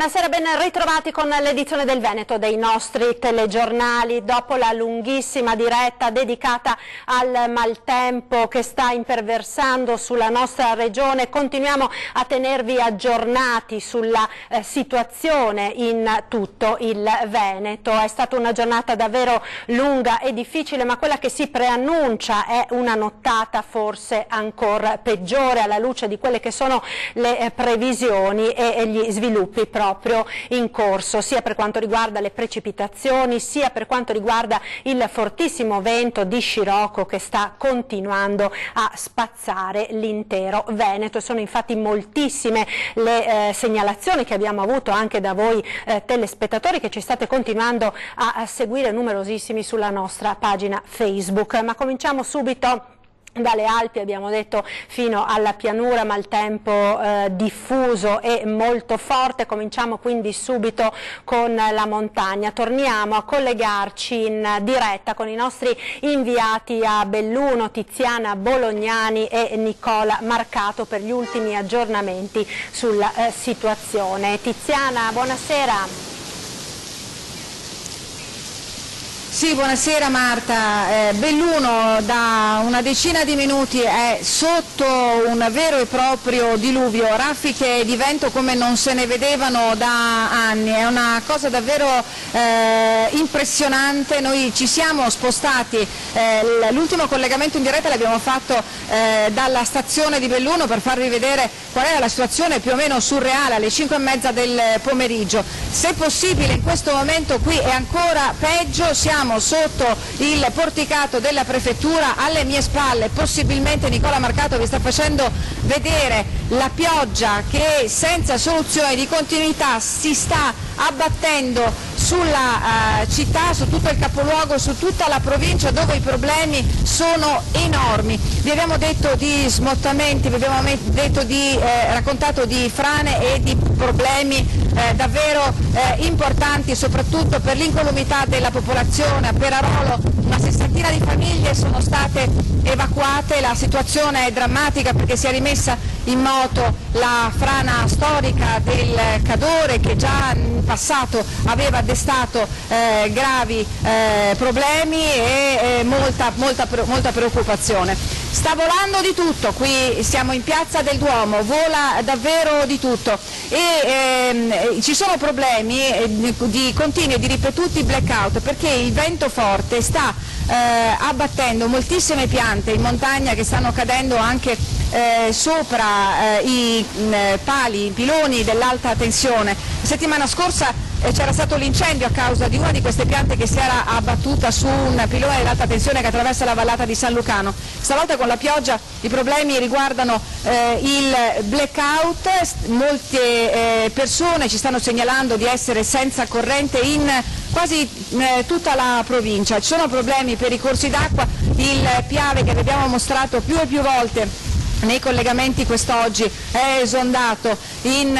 Buonasera, ben ritrovati con l'edizione del Veneto dei nostri telegiornali. Dopo la lunghissima diretta dedicata al maltempo che sta imperversando sulla nostra regione, continuiamo a tenervi aggiornati sulla situazione in tutto il Veneto. È stata una giornata davvero lunga e difficile, ma quella che si preannuncia è una nottata forse ancora peggiore alla luce di quelle che sono le previsioni e gli sviluppi proprio in corso, sia per quanto riguarda le precipitazioni, sia per quanto riguarda il fortissimo vento di scirocco che sta continuando a spazzare l'intero Veneto. Sono infatti moltissime le segnalazioni che abbiamo avuto anche da voi telespettatori, che ci state continuando a seguire numerosissimi sulla nostra pagina Facebook. Ma cominciamo subito dalle Alpi, abbiamo detto, fino alla pianura, maltempo diffuso e molto forte. Cominciamo quindi subito con la montagna. Torniamo a collegarci in diretta con i nostri inviati a Belluno, Tiziana Bolognani e Nicola Marcato, per gli ultimi aggiornamenti sulla situazione. Tiziana, buonasera. Sì, buonasera Marta. Belluno da una decina di minuti è sotto un vero e proprio diluvio, raffiche di vento come non se ne vedevano da anni, è una cosa davvero impressionante. Noi ci siamo spostati, l'ultimo collegamento in diretta l'abbiamo fatto dalla stazione di Belluno per farvi vedere qual era la situazione più o meno surreale alle 5:30 del pomeriggio. Se possibile in questo momento qui è ancora peggio, siamo sotto il porticato della prefettura, alle mie spalle possibilmente Nicola Marcato vi sta facendo vedere la pioggia che senza soluzione di continuità si sta abbattendo sulla città, su tutto il capoluogo, su tutta la provincia, dove i problemi sono enormi. Vi abbiamo detto di smottamenti, vi abbiamo raccontato di frane e di problemi davvero importanti, soprattutto per l'incolumità della popolazione. A Perarolo una sessantina di famiglie sono state evacuate, la situazione è drammatica perché si è rimessa in moto la frana storica del Cadore, che già in passato aveva destato gravi problemi e molta preoccupazione. Sta volando di tutto, qui siamo in Piazza del Duomo, vola davvero di tutto e ci sono problemi di continui e di ripetuti blackout perché il vento forte sta abbattendo moltissime piante in montagna che stanno cadendo anche sopra i piloni dell'alta tensione. La settimana scorsa c'era stato l'incendio a causa di una di queste piante che si era abbattuta su un pilone dell'alta tensione che attraversa la vallata di San Lucano. Stavolta con la pioggia i problemi riguardano il blackout, molte persone ci stanno segnalando di essere senza corrente in quasi tutta la provincia. Ci sono problemi per i corsi d'acqua, il Piave che vi abbiamo mostrato più e più volte nei collegamenti quest'oggi è esondato in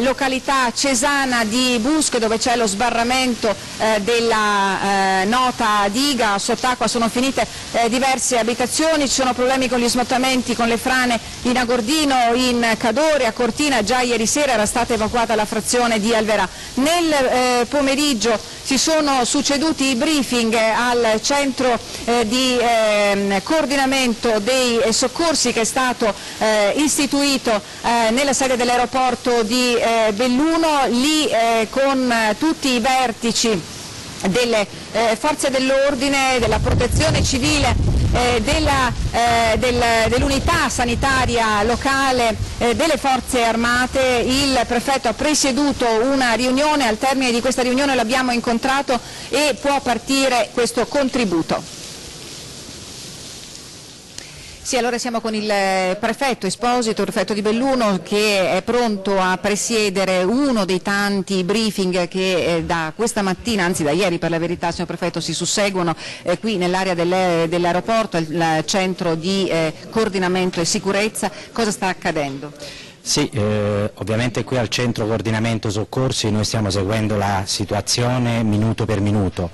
località Cesana di Busche, dove c'è lo sbarramento della nota diga. Sott'acqua sono finite diverse abitazioni, ci sono problemi con gli smottamenti, con le frane in Agordino, in Cadore, a Cortina già ieri sera era stata evacuata la frazione di Alverà. Nel pomeriggio si sono succeduti i briefing al centro di coordinamento dei soccorsi che è stato istituito nella sede dell'aeroporto di Belluno, lì con tutti i vertici delle forze dell'ordine, della protezione civile, dell'unità sanitaria locale, delle forze armate. Il prefetto ha presieduto una riunione, al termine di questa riunione l'abbiamo incontrato e può partire questo contributo. Sì, allora siamo con il prefetto Esposito, il prefetto di Belluno, che è pronto a presiedere uno dei tanti briefing che da questa mattina, anzi da ieri per la verità, signor prefetto, si susseguono qui nell'area dell'aeroporto, il centro di coordinamento e sicurezza. Cosa sta accadendo? Sì, ovviamente qui al Centro Coordinamento Soccorsi noi stiamo seguendo la situazione minuto per minuto.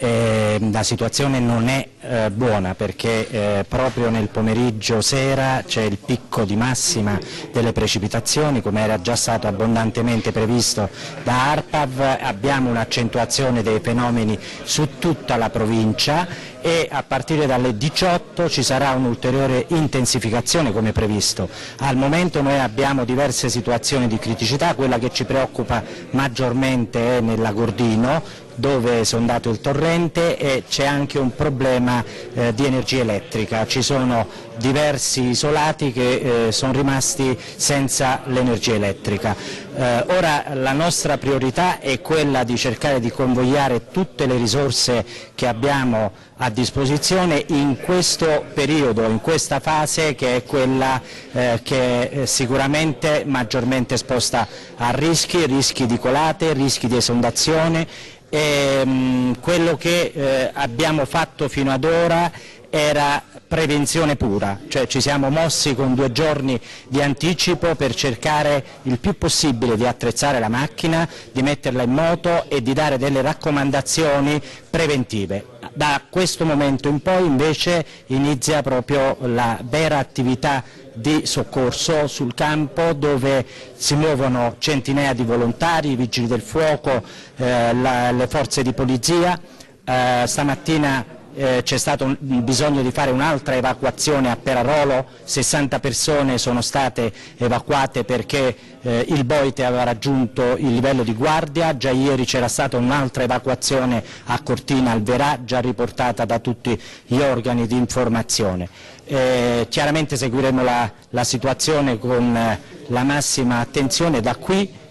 La situazione non è buona perché proprio nel pomeriggio sera c'è il picco di massima delle precipitazioni, come era già stato abbondantemente previsto da ARPAV. Abbiamo un'accentuazione dei fenomeni su tutta la provincia e a partire dalle 18 ci sarà un'ulteriore intensificazione come previsto. Al momento noi abbiamo diverse situazioni di criticità, quella che ci preoccupa maggiormente è nell'Agordino, dove è esondato il torrente, e c'è anche un problema di energia elettrica. Ci sono diversi isolati che sono rimasti senza l'energia elettrica. Ora la nostra priorità è quella di cercare di convogliare tutte le risorse che abbiamo a disposizione in questo periodo, in questa fase che è quella che è sicuramente maggiormente esposta a rischi di colate, rischi di esondazione. Quello che abbiamo fatto fino ad ora era prevenzione pura, cioè ci siamo mossi con 2 giorni di anticipo per cercare il più possibile di attrezzare la macchina, di metterla in moto e di dare delle raccomandazioni preventive. Da questo momento in poi invece inizia proprio la vera attività di soccorso sul campo, dove si muovono centinaia di volontari, i vigili del fuoco, le forze di polizia. Stamattina c'è stato bisogno di fare un'altra evacuazione a Perarolo, 60 persone sono state evacuate perché il Boite aveva raggiunto il livello di guardia. Già ieri c'era stata un'altra evacuazione a Cortina al Verà, già riportata da tutti gli organi di informazione. Chiaramente seguiremo la situazione con la massima attenzione da qui.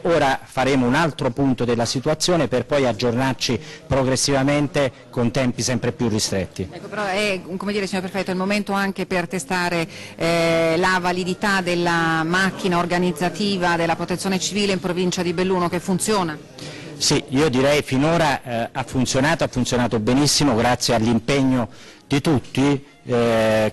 Ora faremo un altro punto della situazione per poi aggiornarci progressivamente con tempi sempre più ristretti. Ecco, però è, come dire, signor Prefetto, è il momento anche per testare la validità della macchina organizzativa della Protezione Civile in provincia di Belluno, che funziona? Sì, io direi finora ha funzionato benissimo grazie all'impegno di tutti.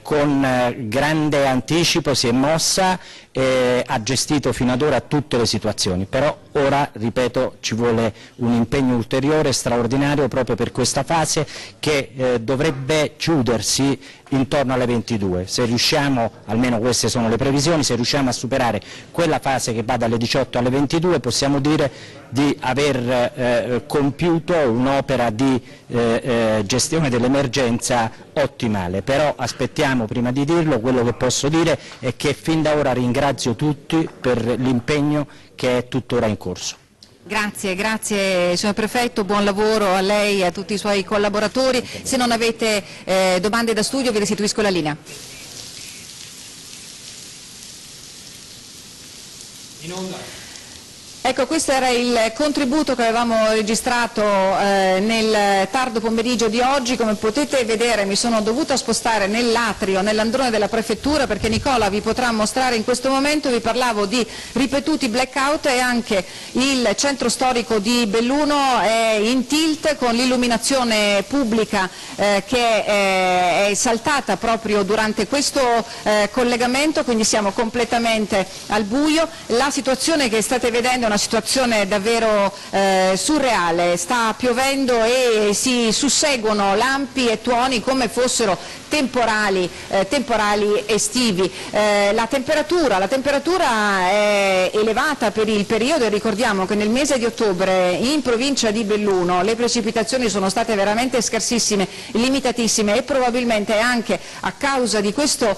Con grande anticipo si è mossa e ha gestito fino ad ora tutte le situazioni, però ora, ripeto, ci vuole un impegno ulteriore straordinario proprio per questa fase che dovrebbe chiudersi intorno alle 22. Se riusciamo, almeno queste sono le previsioni, se riusciamo a superare quella fase che va dalle 18 alle 22 possiamo dire di aver compiuto un'opera di gestione dell'emergenza ottimale. Però aspettiamo, prima di dirlo, quello che posso dire è che fin da ora ringrazio tutti per l'impegno che è tuttora in corso. Grazie, grazie signor Prefetto, buon lavoro a lei e a tutti i suoi collaboratori. Se non avete domande da studio vi restituisco la linea. In onda. Ecco, questo era il contributo che avevamo registrato nel tardo pomeriggio di oggi. Come potete vedere mi sono dovuta spostare nell'atrio, nell'androne della prefettura, perché Nicola vi potrà mostrare in questo momento. Vi parlavo di ripetuti blackout e anche il centro storico di Belluno è in tilt con l'illuminazione pubblica che è saltata proprio durante questo collegamento, quindi siamo completamente al buio. La situazione che state vedendo è una situazione davvero surreale, sta piovendo e si susseguono lampi e tuoni come fossero temporali estivi. La temperatura è elevata per il periodo e ricordiamo che nel mese di ottobre in provincia di Belluno le precipitazioni sono state veramente scarsissime, limitatissime, e probabilmente è anche a causa di questa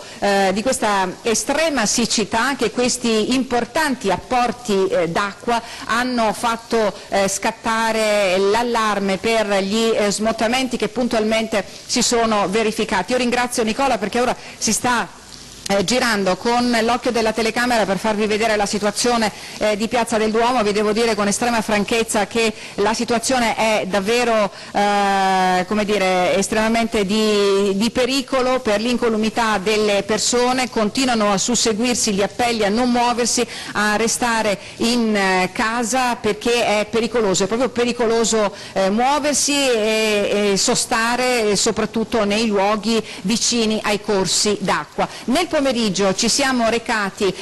estrema siccità che questi importanti apporti d'acqua hanno fatto scattare l'allarme per gli smottamenti che puntualmente si sono verificati. Io ringrazio Nicola perché ora si sta girando con l'occhio della telecamera per farvi vedere la situazione di Piazza del Duomo. Vi devo dire con estrema franchezza che la situazione è davvero come dire, estremamente di pericolo per l'incolumità delle persone. Continuano a susseguirsi gli appelli a non muoversi, a restare in casa perché è pericoloso, è proprio pericoloso muoversi e sostare soprattutto nei luoghi vicini ai corsi d'acqua. Nel pomeriggio ci siamo recati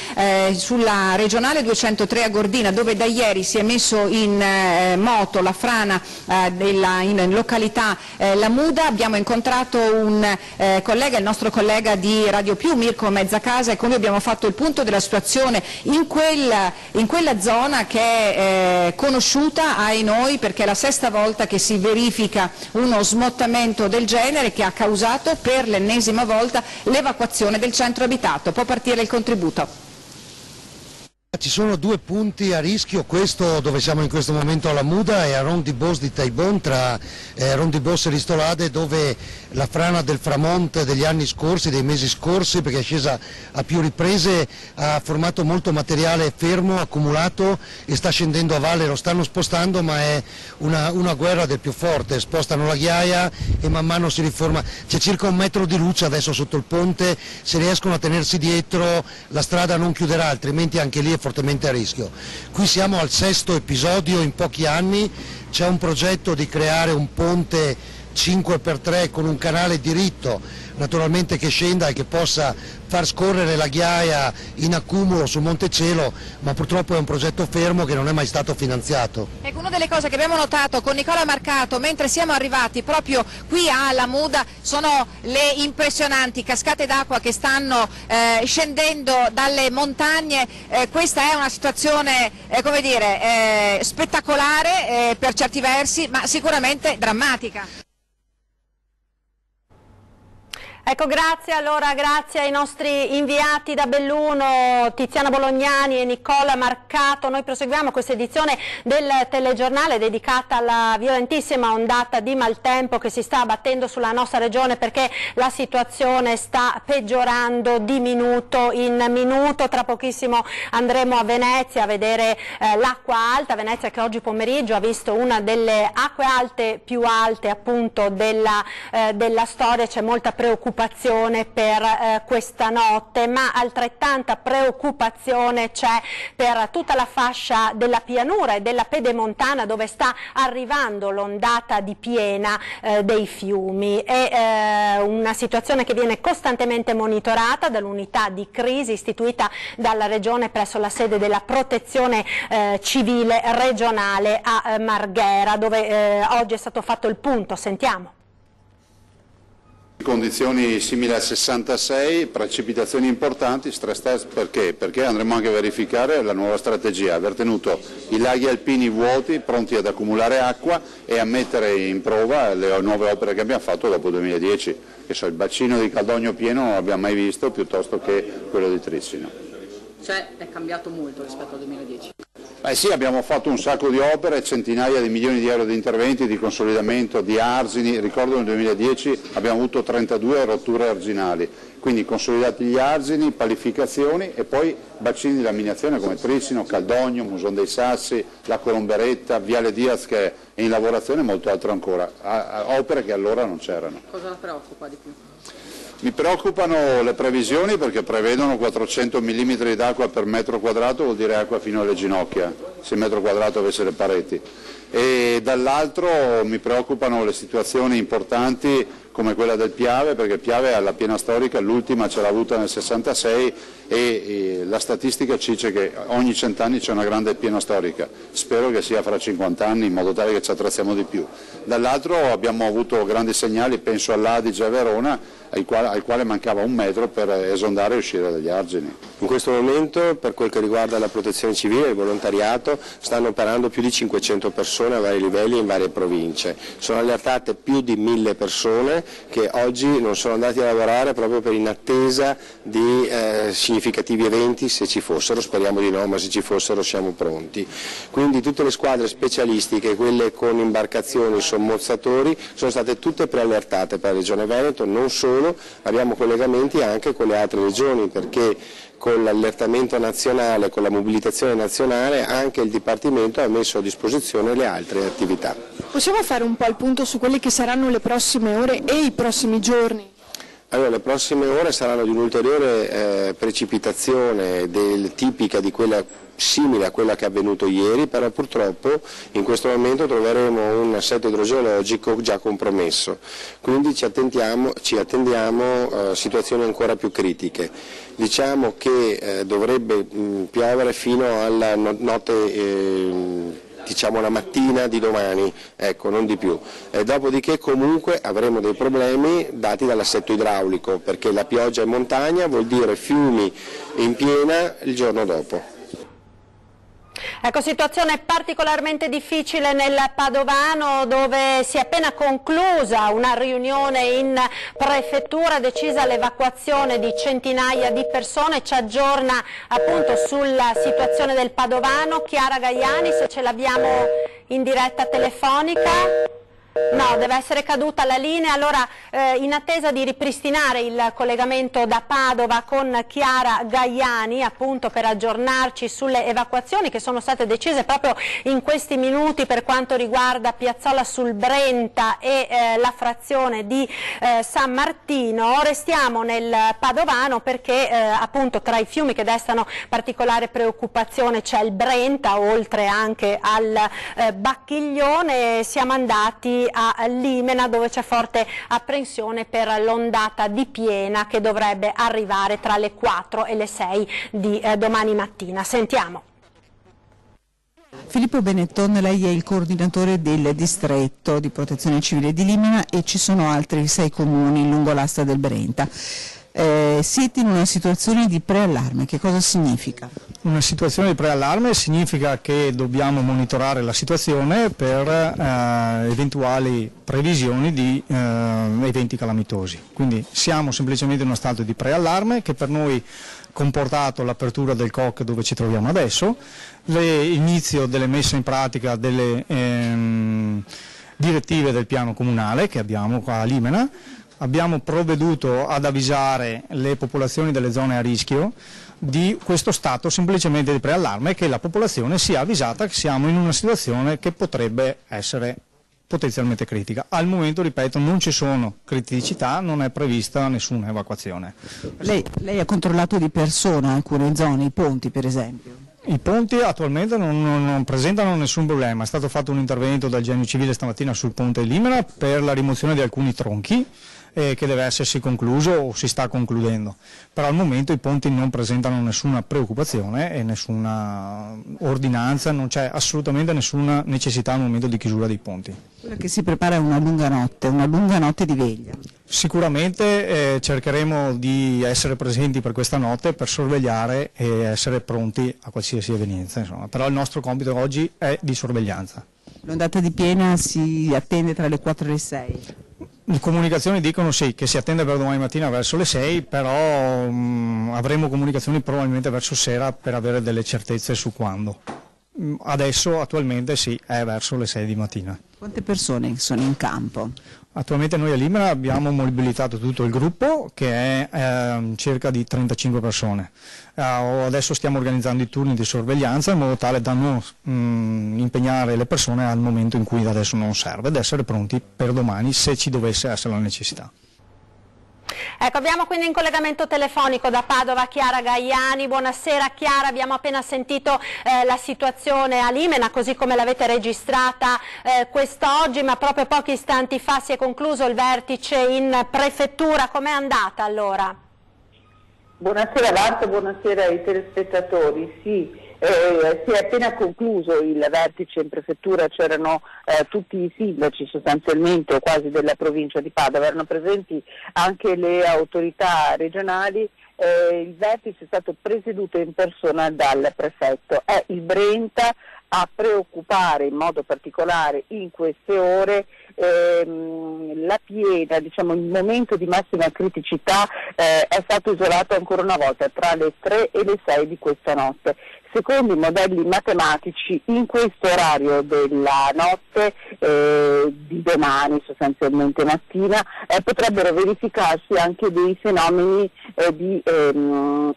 sulla regionale 203 a Gordina, dove da ieri si è messo in moto la frana in località La Muda. Abbiamo incontrato un collega, il nostro collega di Radio Più, Mirko Mezzacasa, e con lui abbiamo fatto il punto della situazione in quella zona che è conosciuta ai noi, perché è la sesta volta che si verifica uno smottamento del genere che ha causato per l'ennesima volta l'evacuazione del centro abitato. Può partire il contributo. Ci sono due punti a rischio, questo dove siamo in questo momento alla Muda e a Rondibos di Taibon, tra Rondibos e Ristolade, dove la frana del Framonte degli anni scorsi, dei mesi scorsi, perché è scesa a più riprese, ha formato molto materiale fermo, accumulato, e sta scendendo a valle. Lo stanno spostando, ma è una guerra del più forte. Spostano la ghiaia e man mano si riforma. C'è circa 1 metro di luce adesso sotto il ponte, se riescono a tenersi dietro la strada non chiuderà, altrimenti anche lì è fortemente a rischio. Qui siamo al 6° episodio in pochi anni. C'è un progetto di creare un ponte 5x3 con un canale diritto, naturalmente, che scenda e che possa far scorrere la ghiaia in accumulo sul Montecielo, ma purtroppo è un progetto fermo che non è mai stato finanziato. Ecco, una delle cose che abbiamo notato con Nicola Marcato mentre siamo arrivati proprio qui alla Muda sono le impressionanti cascate d'acqua che stanno scendendo dalle montagne. Questa è una situazione come dire, spettacolare per certi versi, ma sicuramente drammatica. Ecco, grazie ai nostri inviati da Belluno, Tiziana Bolognani e Nicola Marcato. Noi proseguiamo questa edizione del telegiornale dedicata alla violentissima ondata di maltempo che si sta abbattendo sulla nostra regione, perché la situazione sta peggiorando di minuto in minuto. Tra pochissimo andremo a Venezia a vedere l'acqua alta, Venezia che oggi pomeriggio ha visto una delle acque alte più alte appunto della storia. C'è molta preoccupazione per questa notte, ma altrettanta preoccupazione c'è per tutta la fascia della pianura e della pedemontana, dove sta arrivando l'ondata di piena dei fiumi. È una situazione che viene costantemente monitorata dall'unità di crisi istituita dalla Regione presso la sede della Protezione Civile regionale a Marghera, dove oggi è stato fatto il punto. Sentiamo. Condizioni simili al 66, precipitazioni importanti, stress test perché? Perché andremo anche a verificare la nuova strategia, aver tenuto i laghi alpini vuoti, pronti ad accumulare acqua e a mettere in prova le nuove opere che abbiamo fatto dopo 2010, che so, il bacino di Caldogno pieno non l'abbiamo mai visto, piuttosto che quello di Trissino. Cioè è cambiato molto rispetto al 2010? Beh sì, abbiamo fatto un sacco di opere, centinaia di milioni di euro di interventi, di consolidamento, di argini. Ricordo nel 2010 abbiamo avuto 32 rotture arginali, quindi consolidati gli argini, palificazioni e poi bacini di laminazione come Trissino, Caldogno, Muson dei Sassi, la Colomberetta, Viale Diaz che è in lavorazione e molto altro ancora, opere che allora non c'erano. Cosa la preoccupa di più? Mi preoccupano le previsioni, perché prevedono 400 mm d'acqua per metro quadrato, vuol dire acqua fino alle ginocchia, se il metro quadrato avesse le pareti. E dall'altro mi preoccupano le situazioni importanti come quella del Piave, perché Piave alla piena storica, l'ultima ce l'ha avuta nel 66 e la statistica ci dice che ogni 100 anni c'è una grande piena storica. Spero che sia fra 50 anni in modo tale che ci attrezziamo di più. Dall'altro abbiamo avuto grandi segnali, penso all'Adige a Verona, al quale mancava 1 metro per esondare e uscire dagli argini. In questo momento, per quel che riguarda la protezione civile e il volontariato, stanno operando più di 500 persone a vari livelli in varie province. Sono allertate più di 1000 persone che oggi non sono andati a lavorare proprio per in attesa di significativi eventi, se ci fossero. Speriamo di no, ma se ci fossero siamo pronti. Quindi tutte le squadre specialistiche, quelle con imbarcazioni, sommozzatori, sono state tutte preallertate per la Regione Veneto, non solo, abbiamo collegamenti anche con le altre regioni, perché con l'allertamento nazionale, con la mobilitazione nazionale, anche il Dipartimento ha messo a disposizione le altre attività. Possiamo fare un po' il punto su quelle che saranno le prossime ore e i prossimi giorni? Allora, le prossime ore saranno di un'ulteriore precipitazione tipica di quella simile a quella che è avvenuto ieri, però purtroppo in questo momento troveremo un assetto idrogeologico già compromesso, quindi ci attendiamo situazioni ancora più critiche. Diciamo che dovrebbe piovere fino alla notte, diciamo la mattina di domani, ecco, non di più. Dopodiché comunque avremo dei problemi dati dall'assetto idraulico, perché la pioggia in montagna vuol dire fiumi in piena il giorno dopo. Ecco, situazione particolarmente difficile nel Padovano, dove si è appena conclusa una riunione in prefettura, decisa l'evacuazione di centinaia di persone. Ci aggiorna appunto sulla situazione del Padovano Chiara Gaiani, se ce l'abbiamo in diretta telefonica. No, deve essere caduta la linea. Allora, in attesa di ripristinare il collegamento da Padova con Chiara Gaiani, appunto per aggiornarci sulle evacuazioni che sono state decise proprio in questi minuti per quanto riguarda Piazzola sul Brenta e la frazione di San Martino, restiamo nel Padovano perché appunto tra i fiumi che destano particolare preoccupazione c'è il Brenta, oltre anche al Bacchiglione. Siamo andati a Limena, dove c'è forte apprensione per l'ondata di piena che dovrebbe arrivare tra le 4 e le 6 di domani mattina. Sentiamo. Filippo Benetton, lei è il coordinatore del distretto di protezione civile di Limena e ci sono altri 6 comuni lungo l'asta del Brenta. Siete in una situazione di preallarme, che cosa significa? Una situazione di preallarme significa che dobbiamo monitorare la situazione per eventuali previsioni di eventi calamitosi. Quindi siamo semplicemente in uno stato di preallarme che per noi comportato l'apertura del COC dove ci troviamo adesso, l'inizio delle messe in pratica delle direttive del piano comunale che abbiamo qua a Limena. Abbiamo provveduto ad avvisare le popolazioni delle zone a rischio di questo stato semplicemente di preallarme, che la popolazione sia avvisata che siamo in una situazione che potrebbe essere potenzialmente critica. Al momento, ripeto, non ci sono criticità, non è prevista nessuna evacuazione. Lei ha controllato di persona alcune zone, i ponti per esempio? I ponti attualmente non presentano nessun problema, è stato fatto un intervento dal Genio Civile stamattina sul ponte di Limena per la rimozione di alcuni tronchi che deve essersi concluso o si sta concludendo, però al momento i ponti non presentano nessuna preoccupazione e nessuna ordinanza, non c'è assolutamente nessuna necessità al momento di chiusura dei ponti. Quella che si prepara è una lunga notte di veglia. Sicuramente cercheremo di essere presenti per questa notte per sorvegliare e essere pronti a qualsiasi evenienza, insomma. Però il nostro compito oggi è di sorveglianza. L'ondata di piena si attende tra le 4 e le 6? Le comunicazioni dicono sì, che si attende per domani mattina verso le 6, però avremo comunicazioni probabilmente verso sera per avere delle certezze su quando. Adesso attualmente sì, è verso le 6 di mattina. Quante persone sono in campo? Attualmente noi a Limena abbiamo mobilitato tutto il gruppo che è circa di 35 persone. Adesso stiamo organizzando i turni di sorveglianza in modo tale da non impegnare le persone al momento in cui adesso non serve, ed essere pronti per domani se ci dovesse essere la necessità. Ecco, abbiamo quindi in collegamento telefonico da Padova Chiara Gaiani. Buonasera Chiara, abbiamo appena sentito la situazione a Limena così come l'avete registrata quest'oggi, ma proprio pochi istanti fa si è concluso il vertice in prefettura. Com'è andata allora? Buonasera Marta, buonasera ai telespettatori. Sì. Si è appena concluso il vertice in prefettura, c'erano tutti i sindaci sostanzialmente o quasi della provincia di Padova, erano presenti anche le autorità regionali. Il vertice è stato presieduto in persona dal prefetto. È il Brenta a preoccupare in modo particolare in queste ore. La piena, diciamo il momento di massima criticità è stato isolato ancora una volta tra le 3 e le 6 di questa notte. Secondo i modelli matematici, in questo orario della notte di domani, sostanzialmente mattina, potrebbero verificarsi anche dei fenomeni di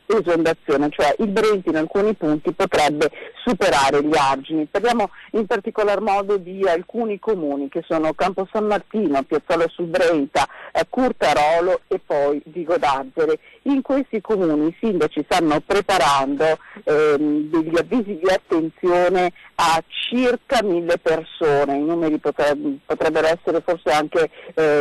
esondazione, cioè il Brenta in alcuni punti potrebbe superare gli argini. Parliamo in particolar modo di alcuni comuni che sono Campo San Martino, Piazzola sul Brenta, Curtarolo e poi Vigo d'Arzere. In questi comuni i sindaci stanno preparando degli avvisi di attenzione a circa 1000 persone. I numeri potrebbero essere forse anche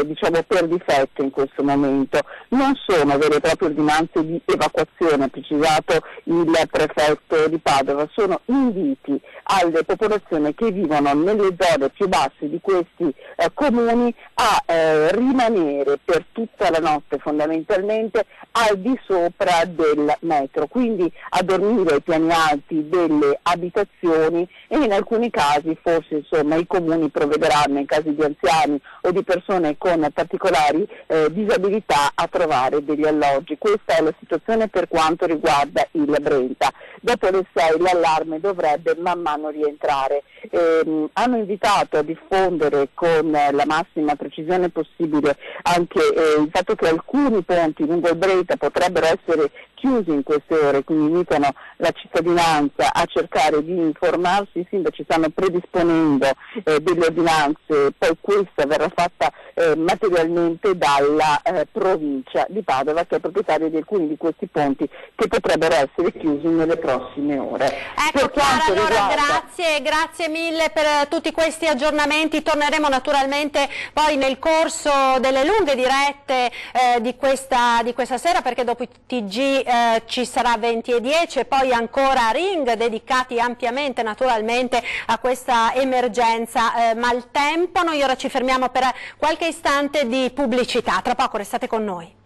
diciamo per difetto in questo momento. Non sono vere e proprie ordinanze di evacuazione, ha precisato il prefetto di Padova, sono inviti alle popolazioni che vivono nelle zone più basse di questi comuni a rimanere per tutta la notte fondamentalmente al di sopra del metro, quindi a dormire ai piani alti delle abitazioni, e in alcuni casi forse insomma i comuni provvederanno, in casi di anziani o di persone con particolari disabilità, a trovare degli alloggi. Questa è la situazione per quanto riguarda il Brenta. Dopo le 6 l'allarme dovrebbe man mano rientrare. Hanno invitato a diffondere con la massima precisione possibile anche il fatto che alcuni ponti lungo il Brenta potrebbero essere chiusi in queste ore, quindi invitano la cittadinanza a cercare di informarsi. I sindaci stanno predisponendo delle ordinanze, poi questa verrà fatta materialmente dalla provincia di Padova, che è proprietaria di alcuni di questi ponti che potrebbero essere chiusi nelle prossime ore. Ecco Chiara, allora grazie mille per tutti questi aggiornamenti. Torneremo naturalmente poi nel corso delle lunghe dirette di questa sera, perché dopo i TG ci sarà 20:10 e poi ancora Ring, dedicati ampiamente naturalmente a questa emergenza maltempo. Noi ora ci fermiamo per qualche istante di pubblicità, tra poco restate con noi.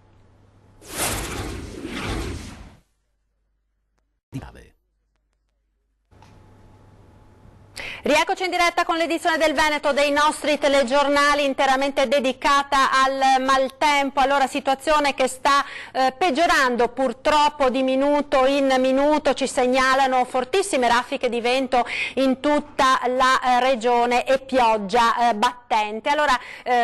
Rieccoci in diretta con l'edizione del Veneto dei nostri telegiornali, interamente dedicata al maltempo. Allora, situazione che sta peggiorando purtroppo di minuto in minuto, ci segnalano fortissime raffiche di vento in tutta la regione e pioggia battente. Allora,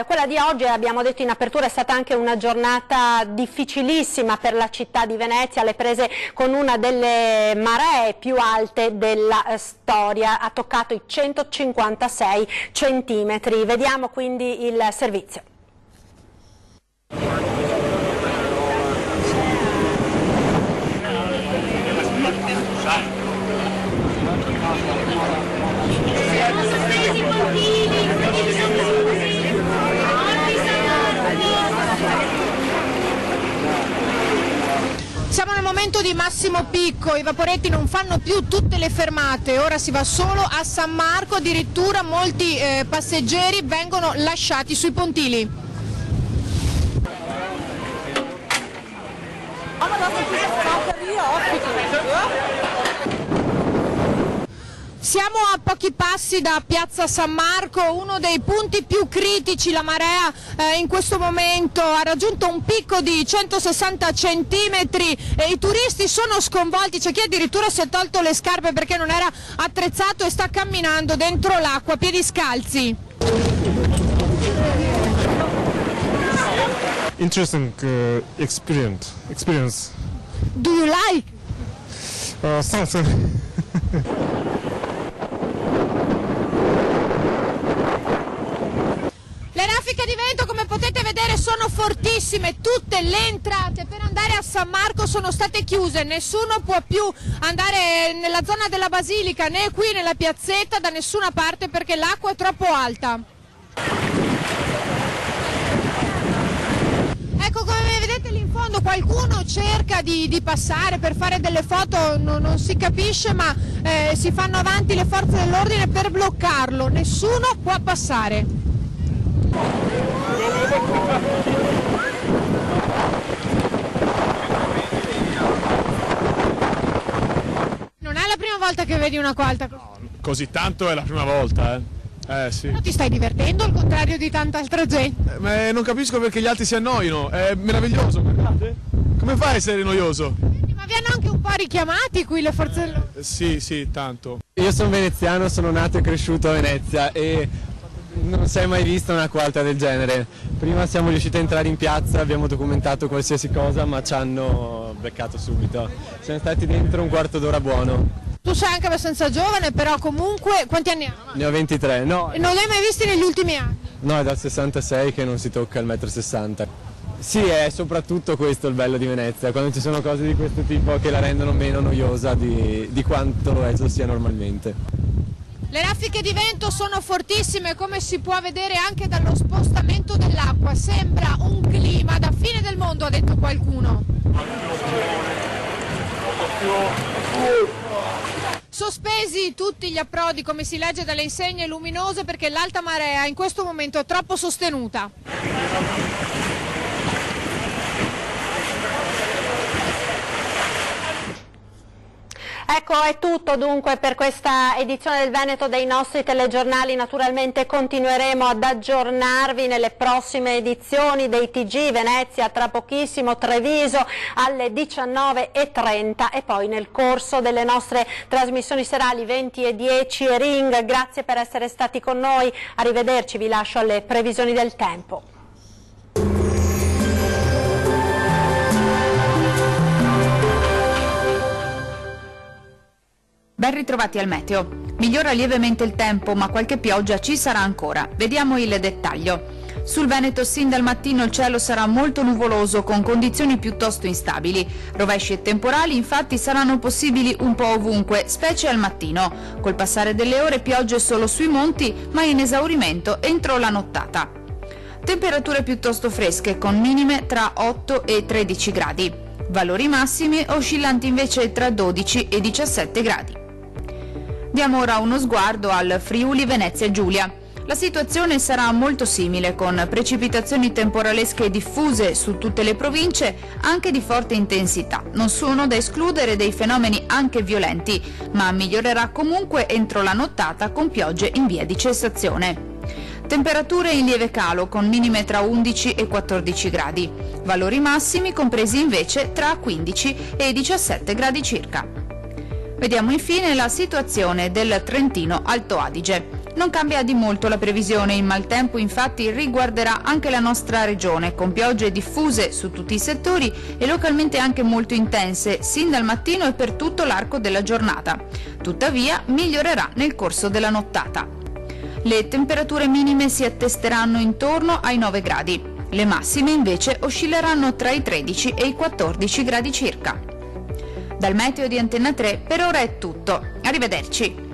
quella di oggi, abbiamo detto in apertura, è stata anche una giornata difficilissima per la città di Venezia, alle prese con una delle maree più alte della storia, ha toccato i 156 centimetri. Vediamo quindi il servizio. Siamo nel momento di massimo picco, i vaporetti non fanno più tutte le fermate, ora si va solo a San Marco, addirittura molti passeggeri vengono lasciati sui pontili. Siamo a pochi passi da Piazza San Marco, uno dei punti più critici. La marea in questo momento ha raggiunto un picco di 160 centimetri e i turisti sono sconvolti, c'è chi addirittura si è tolto le scarpe perché non era attrezzato e sta camminando dentro l'acqua a piedi scalzi. Interesting experience. Do you like? Something. Le raffiche di vento, come potete vedere, sono fortissime, tutte le entrate per andare a San Marco sono state chiuse, nessuno può più andare nella zona della Basilica né qui nella piazzetta da nessuna parte perché l'acqua è troppo alta. Ecco, come vedete lì in fondo qualcuno cerca di passare per fare delle foto, non si capisce, ma si fanno avanti le forze dell'ordine per bloccarlo, nessuno può passare. Non è la prima volta che vedi una alta? No, così tanto è la prima volta, sì. Però ti stai divertendo al contrario di tanta altra gente? Ma non capisco perché gli altri si annoino, è meraviglioso, guardate. Come fai a essere noioso? Ma vi hanno anche un po' richiamati qui le forze dell'ordine? Sì, tanto. Io sono veneziano, sono nato e cresciuto a Venezia e Non si è mai vista un'acqua alta del genere. Prima siamo riusciti a entrare in piazza, abbiamo documentato qualsiasi cosa, ma ci hanno beccato subito. Siamo stati dentro un quarto d'ora buono. Tu sei anche abbastanza giovane, però comunque quanti anni hai? Ne ho 23, no. Non li hai mai visti negli ultimi anni? No, è dal 66 che non si tocca il 1,60 m. Sì, è soprattutto questo il bello di Venezia, quando ci sono cose di questo tipo che la rendono meno noiosa di quanto esso sia normalmente. Le raffiche di vento sono fortissime, come si può vedere anche dallo spostamento dell'acqua. Sembra un clima da fine del mondo, ha detto qualcuno. Sospesi tutti gli approdi, come si legge dalle insegne luminose, perché l'alta marea in questo momento è troppo sostenuta. Ecco, è tutto dunque per questa edizione del Veneto dei nostri telegiornali. Naturalmente continueremo ad aggiornarvi nelle prossime edizioni dei TG Venezia, tra pochissimo Treviso alle 19:30 e poi nel corso delle nostre trasmissioni serali 20:10 e Ring. Grazie per essere stati con noi, arrivederci, vi lascio alle previsioni del tempo. Ben ritrovati al meteo. Migliora lievemente il tempo, ma qualche pioggia ci sarà ancora. Vediamo il dettaglio. Sul Veneto sin dal mattino il cielo sarà molto nuvoloso con condizioni piuttosto instabili. Rovesci e temporali infatti saranno possibili un po' ovunque, specie al mattino. Col passare delle ore piogge solo sui monti, ma in esaurimento entro la nottata. Temperature piuttosto fresche con minime tra 8 e 13 gradi. Valori massimi oscillanti invece tra 12 e 17 gradi. Diamo ora uno sguardo al Friuli Venezia Giulia. La situazione sarà molto simile, con precipitazioni temporalesche diffuse su tutte le province, anche di forte intensità. Non sono da escludere dei fenomeni anche violenti, ma migliorerà comunque entro la nottata con piogge in via di cessazione. Temperature in lieve calo, con minime tra 11 e 14 gradi. Valori massimi compresi invece tra 15 e 17 gradi circa. Vediamo infine la situazione del Trentino Alto Adige. Non cambia di molto la previsione, il maltempo infatti riguarderà anche la nostra regione, con piogge diffuse su tutti i settori e localmente anche molto intense, sin dal mattino e per tutto l'arco della giornata. Tuttavia migliorerà nel corso della nottata. Le temperature minime si attesteranno intorno ai 9 gradi, le massime invece oscilleranno tra i 13 e i 14 gradi circa. Dal meteo di Antenna 3 per ora è tutto, arrivederci.